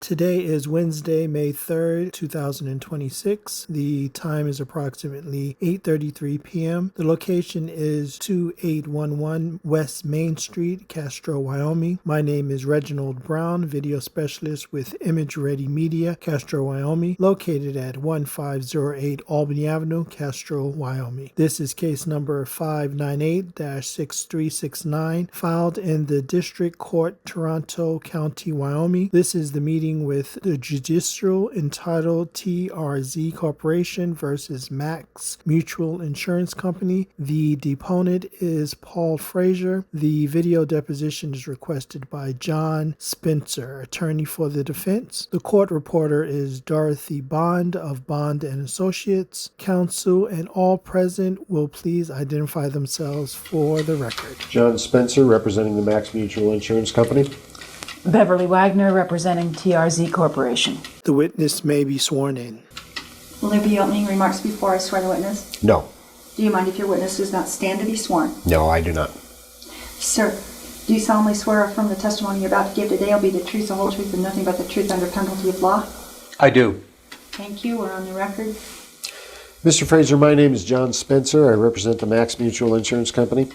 Today is Wednesday, May 3rd, 2026. The time is approximately 8:33 p.m. The location is 2811 West Main Street, Castro, Wyoming. My name is Reginald Brown, video specialist with Image Ready Media, Castro, Wyoming, located at 1508 Albany Avenue, Castro, Wyoming. This is case number 598-6369, filed in the District Court, Toronto County, Wyoming. This is the meeting with the judicial entitled TRZ Corporation versus Max Mutual Insurance Company. The deponent is Paul Frazier. The video deposition is requested by John Spencer, attorney for the defense. The court reporter is Dorothy Bond of Bond and Associates. Counsel and all present will please identify themselves for the record. John Spencer, representing the Max Mutual Insurance Company. Beverly Wagner, representing TRZ Corporation. The witness may be sworn in. Will there be opening remarks before I swear the witness? No. Do you mind if your witness does not stand to be sworn? No, I do not. Sir, do you solemnly swear affirm the testimony you're about to give today will be the truth, the whole truth, and nothing but the truth under penalty of law? I do. Thank you. We're on the record. Mr. Fraser, my name is John Spencer. I represent the Max Mutual Insurance Company.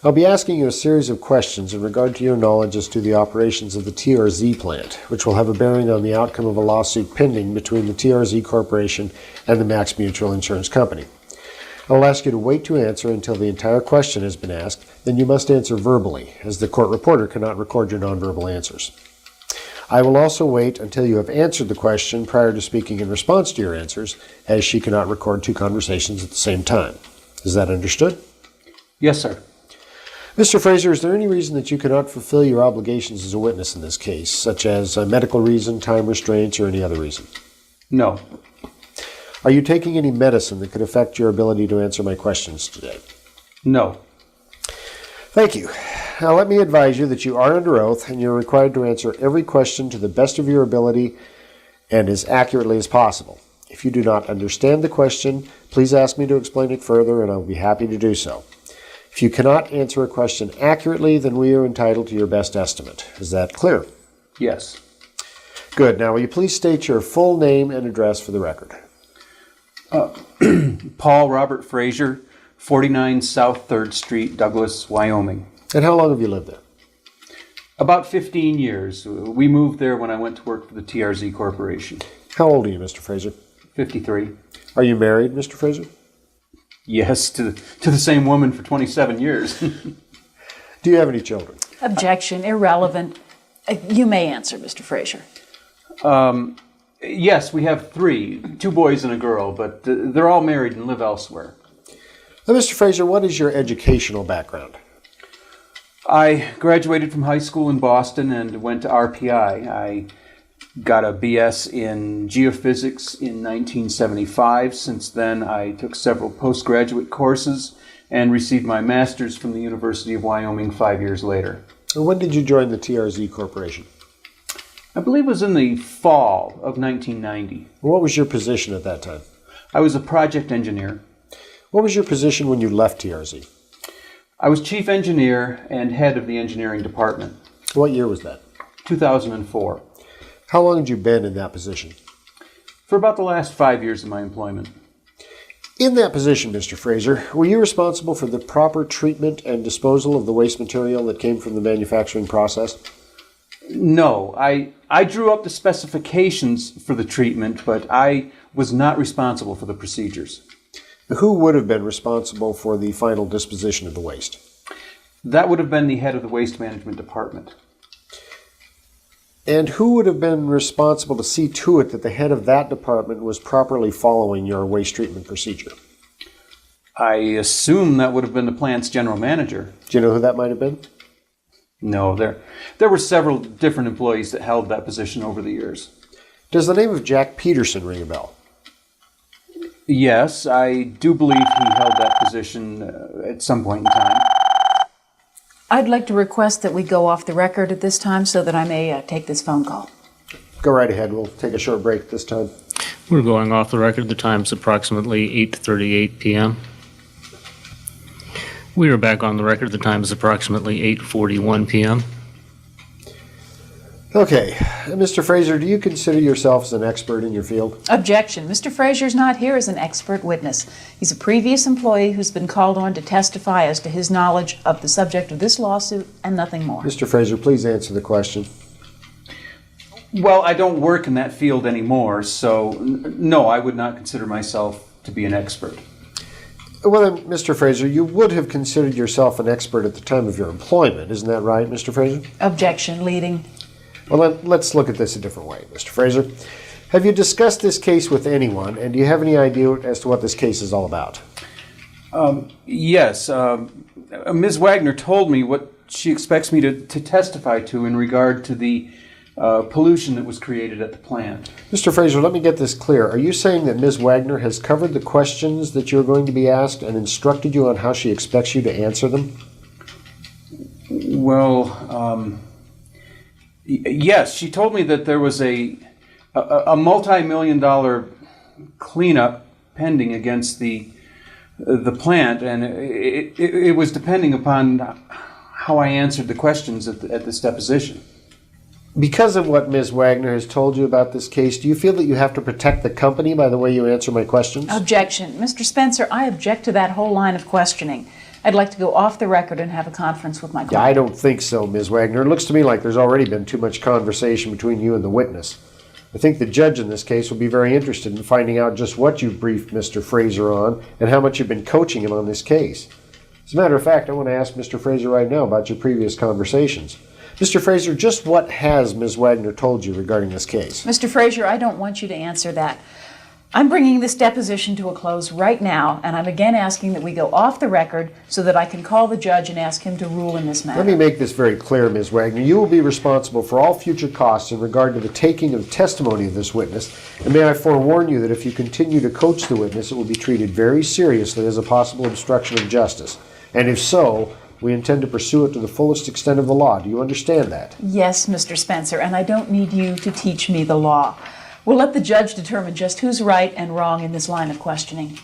I'll be asking you a series of questions in regard to your knowledge as to the operations of the TRZ plant, which will have a bearing on the outcome of a lawsuit pending between the TRZ Corporation and the Max Mutual Insurance Company. I'll ask you to wait to answer until the entire question has been asked, then you must answer verbally, as the court reporter cannot record your nonverbal answers. I will also wait until you have answered the question prior to speaking in response to your answers, as she cannot record two conversations at the same time. Is that understood? Yes, sir. Mr. Fraser, is there any reason that you cannot fulfill your obligations as a witness in this case, such as a medical reason, time restraints, or any other reason? No. Are you taking any medicine that could affect your ability to answer my questions today? No. Thank you. Now let me advise you that you are under oath and you're required to answer every question to the best of your ability and as accurately as possible. If you do not understand the question, please ask me to explain it further and I'll be happy to do so. If you cannot answer a question accurately, then we are entitled to your best estimate. Is that clear? Yes. Good. Now, will you please state your full name and address for the record? Paul Robert Frazier, 49 South 3rd Street, Douglas, Wyoming. And how long have you lived there? About 15 years. We moved there when I went to work for the TRZ Corporation. How old are you, Mr. Fraser? 53. Are you married, Mr. Fraser? Yes, to the same woman for 27 years. Do you have any children? Objection, irrelevant. You may answer, Mr. Fraser. Yes, we have 3, 2 boys and a girl, but they're all married and live elsewhere. Now, Mr. Fraser, what is your educational background? I graduated from high school in Boston and went to RPI. I got a BS in geophysics in 1975. Since then, I took several postgraduate courses and received my master's from the University of Wyoming 5 years later. And when did you join the TRZ Corporation? I believe it was in the fall of 1990. What was your position at that time? I was a project engineer. What was your position when you left TRZ? I was chief engineer and head of the engineering department. What year was that? 2004. How long had you been in that position? For about the last 5 years of my employment. In that position, Mr. Fraser, were you responsible for the proper treatment and disposal of the waste material that came from the manufacturing process? No, I drew up the specifications for the treatment, but I was not responsible for the procedures. Who would have been responsible for the final disposition of the waste? That would have been the head of the waste management department. And who would have been responsible to see to it that the head of that department was properly following your waste treatment procedure? I assume that would have been the plant's general manager. Do you know who that might have been? No, there were several different employees that held that position over the years. Does the name of Jack Peterson ring a bell? Yes, I do believe he held that position at some point in time. I'd like to request that we go off the record at this time so that I may take this phone call. Go right ahead. We'll take a short break this time. We're going off the record. The time's approximately 8:38 p.m. We are back on the record. The time is approximately 8:41 p.m. Okay. Mr. Fraser, do you consider yourself as an expert in your field? Objection. Mr. Frazier's not here as an expert witness. He's a previous employee who's been called on to testify as to his knowledge of the subject of this lawsuit and nothing more. Mr. Fraser, please answer the question. Well, I don't work in that field anymore, so no, I would not consider myself to be an expert. Well, then, Mr. Fraser, you would have considered yourself an expert at the time of your employment. Isn't that right, Mr. Fraser? Objection. Leading. Well, let's look at this a different way, Mr. Fraser. Have you discussed this case with anyone, and do you have any idea as to what this case is all about? Yes. Ms. Wagner told me what she expects me to testify to in regard to the pollution that was created at the plant. Mr. Fraser, let me get this clear. Are you saying that Ms. Wagner has covered the questions that you're going to be asked and instructed you on how she expects you to answer them? Well, yes, she told me that there was a multi-million-dollar cleanup pending against the plant, and it was depending upon how I answered the questions at this deposition. Because of what Ms. Wagner has told you about this case, do you feel that you have to protect the company by the way you answer my questions? Objection. Mr. Spencer, I object to that whole line of questioning. I'd like to go off the record and have a conference with my client. Yeah, I don't think so, Ms. Wagner. It looks to me like there's already been too much conversation between you and the witness. I think the judge in this case will be very interested in finding out just what you've briefed Mr. Fraser on and how much you've been coaching him on this case. As a matter of fact, I want to ask Mr. Fraser right now about your previous conversations. Mr. Fraser, just what has Ms. Wagner told you regarding this case? Mr. Fraser, I don't want you to answer that. I'm bringing this deposition to a close right now, and I'm again asking that we go off the record so that I can call the judge and ask him to rule in this matter. Let me make this very clear, Ms. Wagner. You will be responsible for all future costs in regard to the taking of testimony of this witness, and may I forewarn you that if you continue to coach the witness, it will be treated very seriously as a possible obstruction of justice. And if so, we intend to pursue it to the fullest extent of the law. Do you understand that? Yes, Mr. Spencer, and I don't need you to teach me the law. We'll let the judge determine just who's right and wrong in this line of questioning.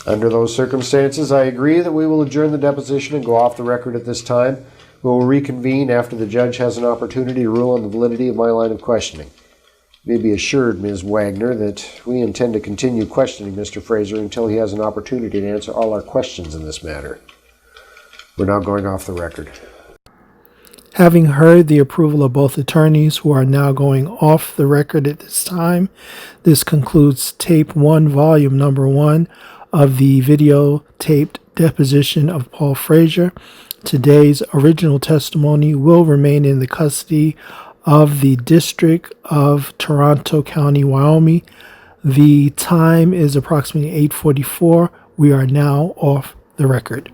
Under those circumstances, I agree that we will adjourn the deposition and go off the record at this time. We will reconvene after the judge has an opportunity to rule on the validity of my line of questioning. You may be assured, Ms. Wagner, that we intend to continue questioning Mr. Fraser until he has an opportunity to answer all our questions in this matter. We're now going off the record. Having heard the approval of both attorneys who are now going off the record at this time, this concludes tape 1, volume number 1 of the videotaped deposition of Paul Fraser. Today's original testimony will remain in the custody of the District of Toronto County, Wyoming. The time is approximately 8:44. We are now off the record.